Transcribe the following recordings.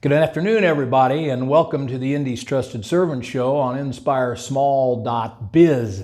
Good afternoon, everybody, and welcome to the Indy's Trusted Servant Show on INSPIREsmall.biz.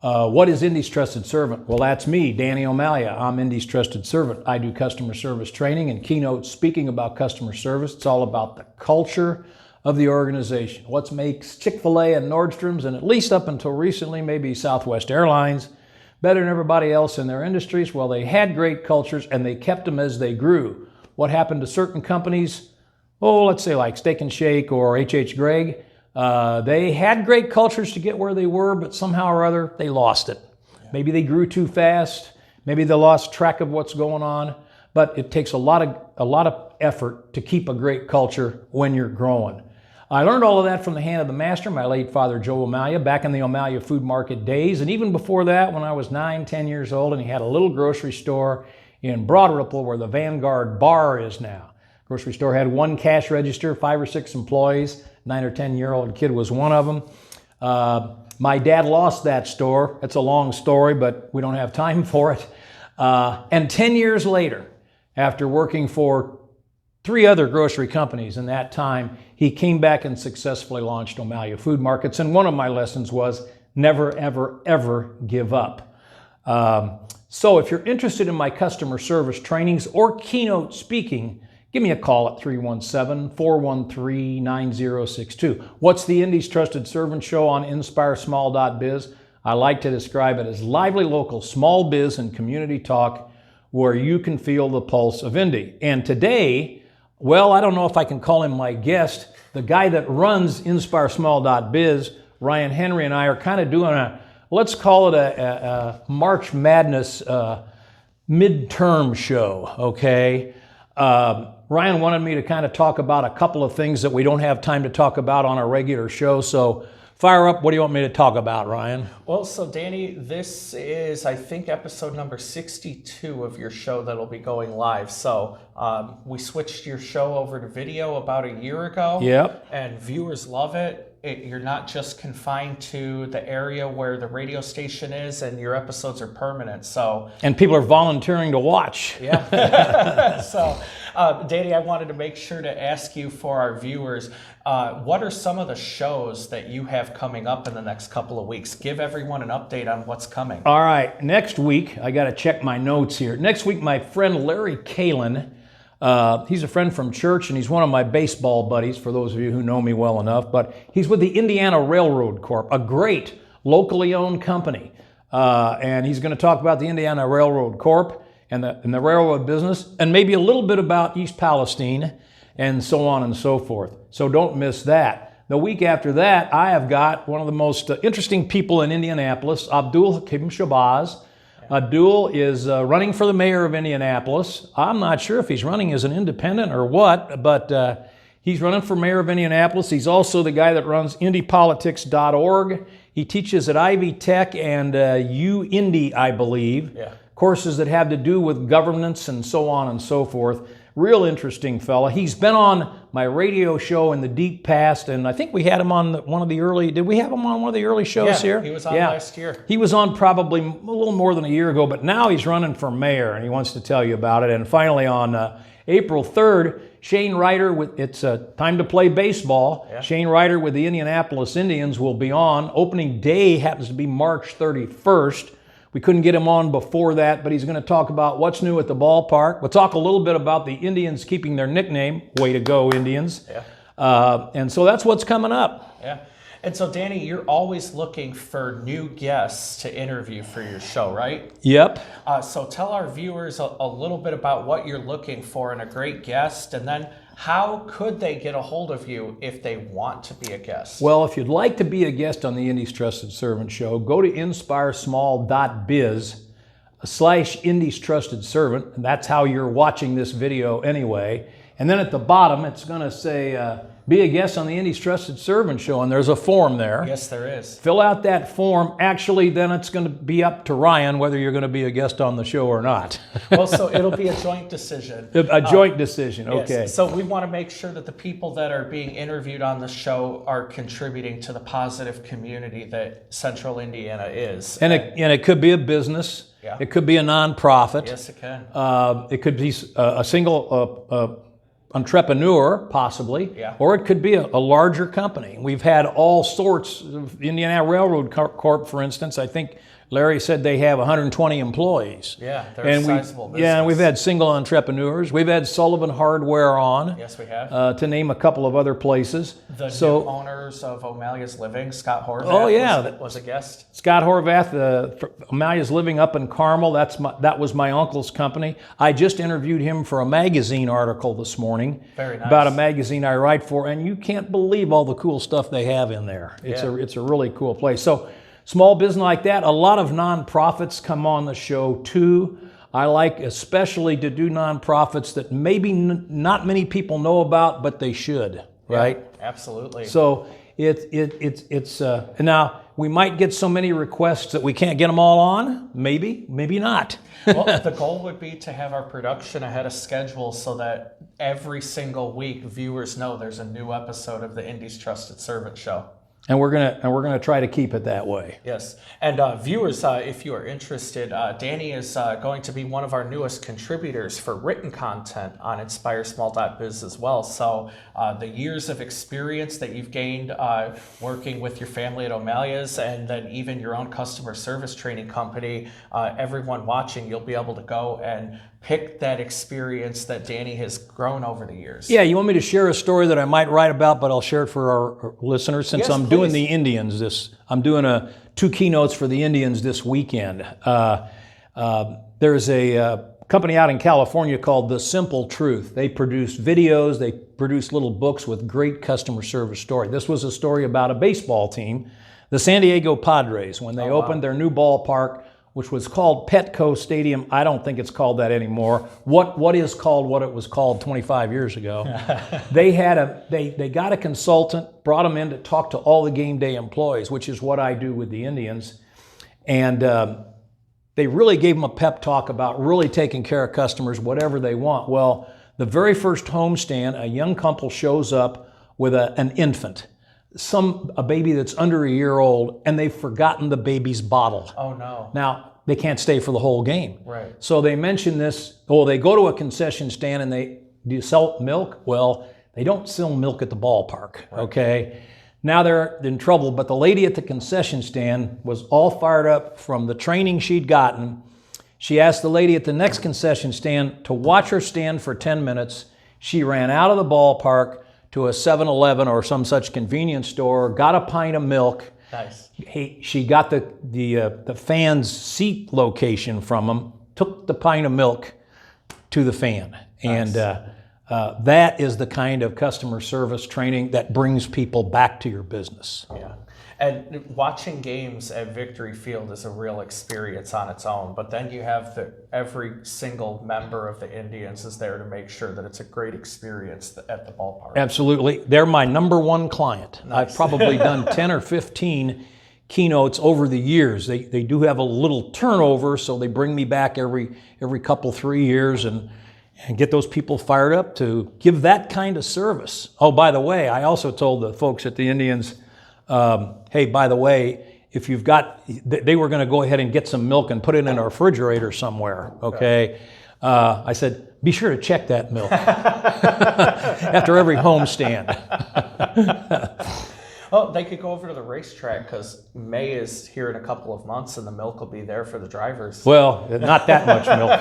What is Indy's Trusted Servant? Well, that's me, Danny O'Malia. I'm Indy's Trusted Servant. I do customer service training and keynote speaking about customer service. It's all about the culture of the organization. What makes Chick-fil-A and Nordstrom's, and at least up until recently, maybe Southwest Airlines, better than everybody else in their industries? Well, they had great cultures and they kept them as they grew. What happened to certain companies? Oh, let's say like Steak and Shake or H.H. Gregg. They had great cultures to get where they were, but somehow or other, they lost it. Maybe they grew too fast. Maybe they lost track of what's going on. But it takes a lot of effort to keep a great culture when you're growing. I learned all of that from the hand of the master, my late father, Joe O'Malia, back in the O'Malia Food Market days. And even before that, when I was 9, 10 years old, and he had a little grocery store in Broad Ripple where the Vanguard Bar is now. Grocery store had one cash register, 5 or 6 employees. 9 or 10-year-old kid was one of them. My dad lost that store. It's a long story, but we don't have time for it. And 10 years later, after working for 3 other grocery companies in that time, he came back and successfully launched O'Malia Food Markets. And one of my lessons was never, ever, ever give up. So if you're interested in my customer service trainings or keynote speaking, give me a call at 317-413-9062. What's the Indy's Trusted Servant Show on INSPIREsmall.biz? I like to describe it as lively local small biz and community talk where you can feel the pulse of Indy. And today, well, I don't know if I can call him my guest. The guy that runs INSPIREsmall.biz, Ryan Henry, and I are kind of doing let's call it a March Madness midterm show, okay? Ryan wanted me to kind of talk about a couple of things that we don't have time to talk about on our regular show. So fire up. What do you want me to talk about, Ryan? Well, so Danny, this is, I think, episode number 62 of your show that'll be going live. So we switched your show over to video about a year ago. Yep. And viewers love it. You're not just confined to the area where the radio station is, and your episodes are permanent. And people are volunteering to watch. Yeah. So, Danny, I wanted to make sure to ask you for our viewers, what are some of the shows that you have coming up in the next couple of weeks? Give everyone an update on what's coming. All right. Next week, I got to check my notes here. Next week, my friend Larry Kalin, he's a friend from church, and he's one of my baseball buddies, for those of you who know me well enough, but he's with the Indiana Railroad Corp, a great locally owned company. And he's going to talk about the Indiana Railroad Corp and the railroad business, and maybe a little bit about East Palestine, and so on and so forth. So don't miss that. The week after that, I have got one of the most interesting people in Indianapolis, Abdul Hakim Shabazz. Abdul is running for the mayor of Indianapolis. I'm not sure if he's running as an independent or what, but he's running for mayor of Indianapolis. He's also the guy that runs IndyPolitics.org. He teaches at Ivy Tech and Indy, I believe. Yeah. Courses that have to do with governance and so on and so forth. Real interesting fella. He's been on my radio show in the deep past, and I think we had him on one of the early, did we have him on one of the early shows here? He was on last year. He was on probably a little more than a year ago, but now he's running for mayor, and he wants to tell you about it. And finally on April 3rd, Shane Ryder, it's time to play baseball. Yeah. Shane Ryder with the Indianapolis Indians will be on. Opening day happens to be March 31st. We couldn't get him on before that, but he's going to talk about what's new at the ballpark. We'll talk a little bit about the Indians keeping their nickname. Way to go, Indians. Yeah. And so that's what's coming up. Yeah. And so, Danny, you're always looking for new guests to interview for your show, right? Yep. So tell our viewers a little bit about what you're looking for in a great guest, and then how could they get a hold of you if they want to be a guest? Well, if you'd like to be a guest on the Indy's Trusted Servant Show, go to INSPIREsmall.biz/Indy's Trusted Servant. And that's how you're watching this video anyway. And then at the bottom, it's going to say, be a guest on the Indy's Trusted Servant Show, and there's a form there. Yes, there is. Fill out that form. Actually, then it's going to be up to Ryan whether you're going to be a guest on the show or not. Well, so it'll be a joint decision. A joint decision, okay. Yes. So we want to make sure that the people that are being interviewed on the show are contributing to the positive community that Central Indiana is. And it could be a business. Yeah. It could be a nonprofit. Yes, it can. It could be a single entrepreneur, possibly, Yeah. or it could be a larger company. We've had all sorts of Indiana Railroad Corp, for instance. I think Larry said they have 120 employees. Yeah, they're a sizable business. Yeah, and we've had single entrepreneurs. We've had Sullivan Hardware on. Yes, we have. To name a couple of other places. The new owners of O'Malley's Living, Scott Horvath, Oh, yeah. was a guest. Scott Horvath, O'Malley's Living up in Carmel. That was my uncle's company. I just interviewed him for a magazine article this morning. Very nice. About a magazine I write for, and you can't believe all the cool stuff they have in there. It's a really cool place. So small business like that. A lot of nonprofits come on the show too. I like especially to do nonprofits that maybe not many people know about, but they should, right? Yeah, absolutely. So it's now we might get so many requests that we can't get them all on. Maybe not. Well, the goal would be to have our production ahead of schedule so that every single week viewers know there's a new episode of the Indy's Trusted Servant Show. And we're gonna try to keep it that way. Yes, and viewers, if you are interested, Danny is going to be one of our newest contributors for written content on INSPIREsmall.biz as well. So the years of experience that you've gained working with your family at O'Malley's, and then even your own customer service training company, everyone watching, you'll be able to go and pick that experience that Danny has grown over the years. Yeah, you want me to share a story that I might write about, but I'll share it for our listeners since Yes, I'm doing the Indians. I'm doing 2 keynotes for the Indians this weekend. There's a company out in California called The Simple Truth. They produce videos, they produce little books with great customer service story. This was a story about a baseball team, the San Diego Padres, when they opened their new ballpark, which was called Petco Stadium. I don't think it's called that anymore. What is called what it was called 25 years ago. They got a consultant, brought him in to talk to all the game day employees, which is what I do with the Indians. And they really gave them a pep talk about really taking care of customers, whatever they want. Well, the very first homestand, a young couple shows up with an infant, a baby that's under a year old, and they've forgotten the baby's bottle. Oh no. Now, they can't stay for the whole game. Right. So they mention this, they go to a concession stand and do you sell milk? Well, they don't sell milk at the ballpark, okay? Now they're in trouble, but the lady at the concession stand was all fired up from the training she'd gotten. She asked the lady at the next concession stand to watch her stand for 10 minutes. She ran out of the ballpark to a 7-Eleven or some such convenience store, got a pint of milk. Nice. She got the fan's seat location from them, took the pint of milk to the fan. Nice. And that is the kind of customer service training that brings people back to your business. Yeah. And watching games at Victory Field is a real experience on its own, but then you have every single member of the Indians is there to make sure that it's a great experience at the ballpark. Absolutely. They're my number one client. Nice. I've probably done 10 or 15 keynotes over the years. They do have a little turnover, so they bring me back every couple, 3 years and get those people fired up to give that kind of service. Oh, by the way, I also told the folks at the Indians, hey, by the way, if you've got, they were going to go ahead and get some milk and put it in a refrigerator somewhere, okay? I said, be sure to check that milk after every homestand. Well, they could go over to the racetrack because May is here in a couple of months and the milk will be there for the drivers. Well, not that much milk.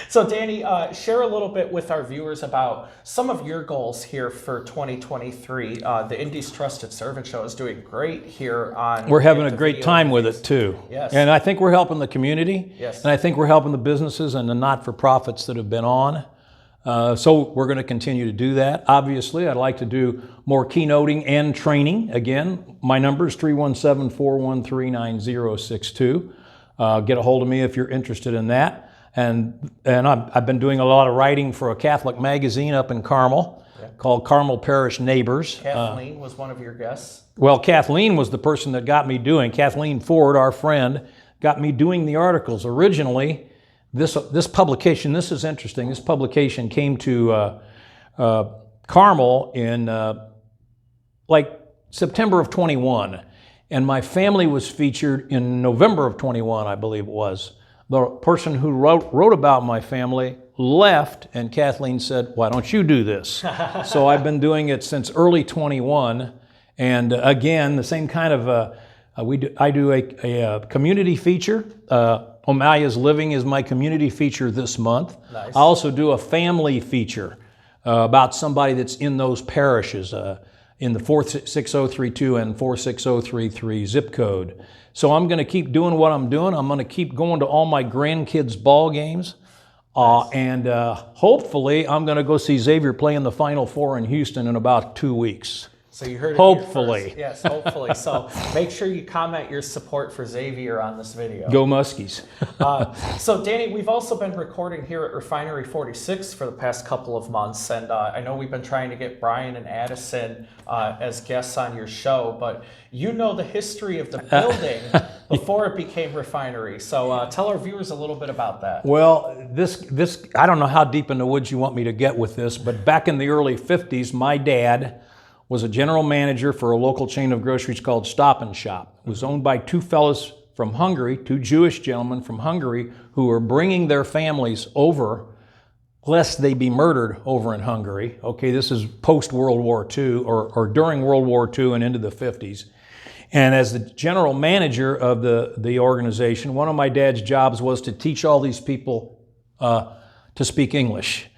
So Danny, share a little bit with our viewers about some of your goals here for 2023. The Indy's Trusted Servant Show is doing great here on... We're having a great time with it too. Yes. And I think we're helping the community. Yes. And I think we're helping the businesses and the not-for-profits that have been on. So we're going to continue to do that. Obviously, I'd like to do more keynoting and training. Again, my number is 317-413-9062. Get a hold of me if you're interested in that. And I've been doing a lot of writing for a Catholic magazine up in Carmel called Carmel Parish Neighbors. Kathleen was one of your guests. Well, Kathleen was the person that got me doing. Kathleen Ford, our friend, got me doing the articles. Originally, this publication, this is interesting, this publication came to Carmel in like September of 21. And my family was featured in November of 21, I believe it was. The person who wrote about my family left, and Kathleen said, why don't you do this? So I've been doing it since early 21. And again, the same kind of, I do a community feature. O'Malley's Living is my community feature this month. Nice. I also do a family feature about somebody that's in those parishes, in the 46032 and 46033 zip code. So I'm going to keep doing what I'm doing. I'm going to keep going to all my grandkids' ball games. And hopefully I'm going to go see Xavier play in the Final Four in Houston in about 2 weeks. So you heard it hopefully. Here first. Yes, hopefully. So make sure you comment your support for Xavier on this video. Go Muskies. So Danny, we've also been recording here at Refinery 46 for the past couple of months, and I know we've been trying to get Brian and Addison as guests on your show, but you know the history of the building before it became Refinery. So tell our viewers a little bit about that. Well, this I don't know how deep in the woods you want me to get with this, but back in the early 50s, my dad was a general manager for a local chain of groceries called Stop and Shop. It was owned by two fellows from Hungary, two Jewish gentlemen from Hungary who were bringing their families over lest they be murdered over in Hungary. Okay, this is post-World War II or during World War II and into the 50s. And as the general manager of the organization, one of my dad's jobs was to teach all these people to speak English.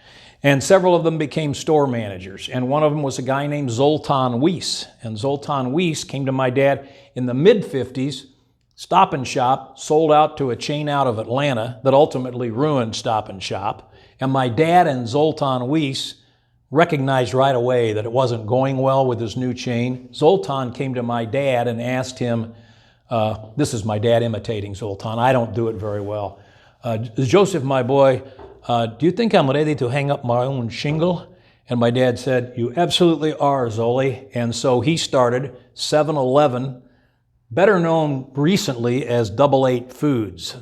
And several of them became store managers. And one of them was a guy named Zoltan Weiss. And Zoltan Weiss came to my dad in the mid-50s. Stop and Shop sold out to a chain out of Atlanta that ultimately ruined Stop and Shop. And my dad and Zoltan Weiss recognized right away that it wasn't going well with his new chain. Zoltan came to my dad and asked him, this is my dad imitating Zoltan. I don't do it very well. Joseph, my boy, do you think I'm ready to hang up my own shingle? And my dad said, you absolutely are, Zoli. And so he started 7-Eleven, better known recently as Double 8 Foods.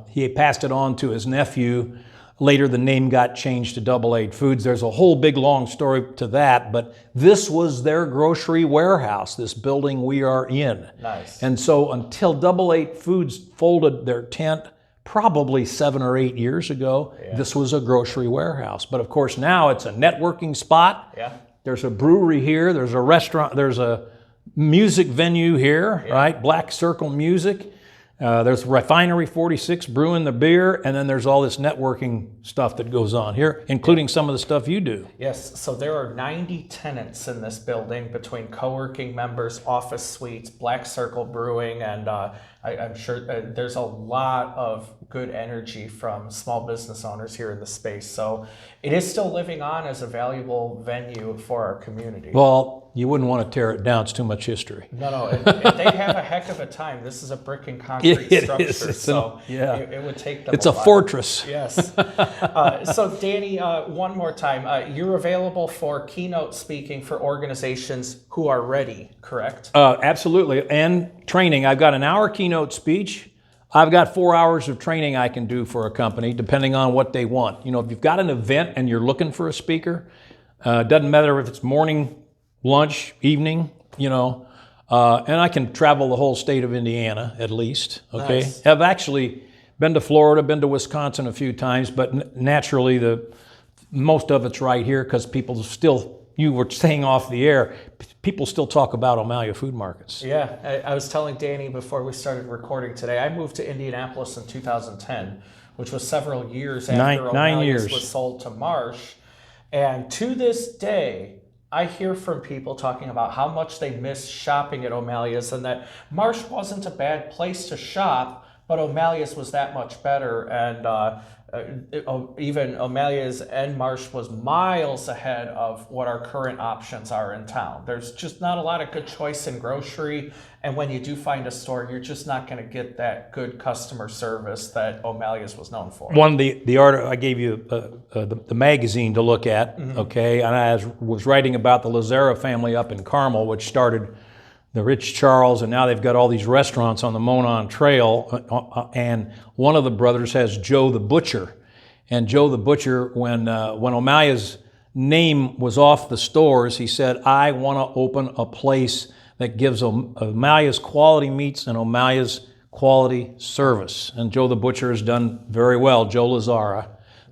He passed it on to his nephew. Later, the name got changed to Double 8 Foods. There's a whole big long story to that, but this was their grocery warehouse, this building we are in. Nice. And so until Double 8 Foods folded their tent, probably 7 or 8 years ago, this was a grocery warehouse. But of course now it's a networking spot. Yeah. There's a brewery here, there's a restaurant, there's a music venue here, right? Black Circle Music. There's Refinery 46 brewing the beer, and then there's all this networking stuff that goes on here, including some of the stuff you do. Yes, so there are 90 tenants in this building between co-working members, office suites, Black Circle Brewing, and I'm sure there's a lot of good energy from small business owners here in the space. So it is still living on as a valuable venue for our community. Well, you wouldn't want to tear it down. It's too much history. No, and they have a heck of a time. This is a brick and concrete structure, so it would take them It's a fortress. Yes. So Danny, one more time, you're available for keynote speaking for organizations who are ready, correct? Absolutely, and training. I've got an hour keynote speech. I've got 4 hours of training I can do for a company, depending on what they want. You know, if you've got an event and you're looking for a speaker, doesn't matter if it's morning, lunch, evening, you know, and I can travel the whole state of Indiana at least, okay? Nice. I've actually been to Florida, been to Wisconsin a few times, but naturally most of it's right here because people still, you were saying off the air, people still talk about O'Malley food markets. Yeah, I was telling Danny before we started recording today, I moved to Indianapolis in 2010, which was several years after O'Malley's was sold to Marsh. And to this day, I hear from people talking about how much they miss shopping at O'Malley's and that Marsh wasn't a bad place to shop, but O'Malley's was that much better. And even O'Malley's and Marsh was miles ahead of what our current options are in town. There's just not a lot of good choice in grocery. And when you do find a store, you're just not going to get that good customer service that O'Malley's was known for. One of the article I gave you, the magazine to look at, okay, and I was writing about the Lazara family up in Carmel, which started the Rich Charles, and now they've got all these restaurants on the Monon Trail, and one of the brothers has Joe the Butcher. And Joe the Butcher, when O'Malley's name was off the stores, he said, I want to open a place that gives O'Malley's quality meats and O'Malley's quality service. And Joe the Butcher has done very well, Joe Lazara.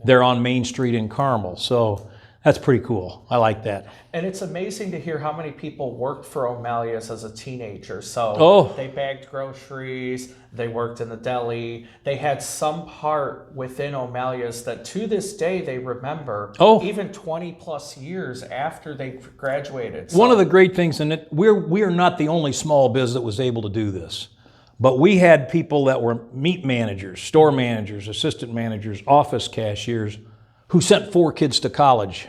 They're on Main Street in Carmel. So that's pretty cool. I like that. And it's amazing to hear how many people worked for O'Malley's as a teenager. So they bagged groceries, they worked in the deli, they had some part within O'Malley's that to this day they remember, even 20 plus years after they graduated. So, one of the great things, and we are not the only small biz that was able to do this, but we had people that were meat managers, store managers, assistant managers, office cashiers, who sent 4 kids to college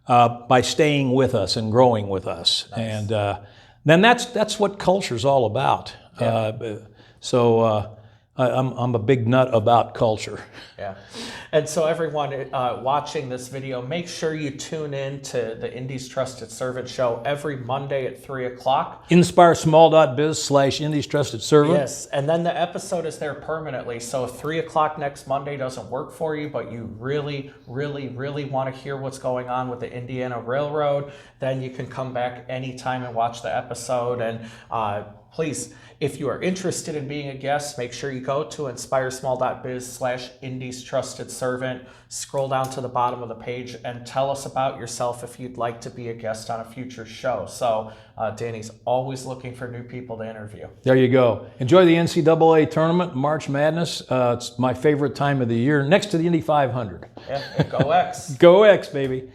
by staying with us and growing with us. Nice. And then that's what culture's all about. Yeah. I'm a big nut about culture. Yeah. And so everyone watching this video, make sure you tune in to the Indy's Trusted Servant show every Monday at 3 o'clock. INSPIREsmall.biz/Indy's Trusted Servant. Yes, and then the episode is there permanently. So if 3 o'clock next Monday doesn't work for you, but you really, really, really want to hear what's going on with the Indiana Railroad, then you can come back anytime and watch the episode. And please, if you are interested in being a guest, make sure you go to INSPIREsmall.biz/Indy's Trusted Servant. Scroll down to the bottom of the page and tell us about yourself if you'd like to be a guest on a future show. So Danny's always looking for new people to interview. There you go. Enjoy the NCAA tournament, March Madness. It's my favorite time of the year, next to the Indy 500. Yeah, go X. Go X, baby.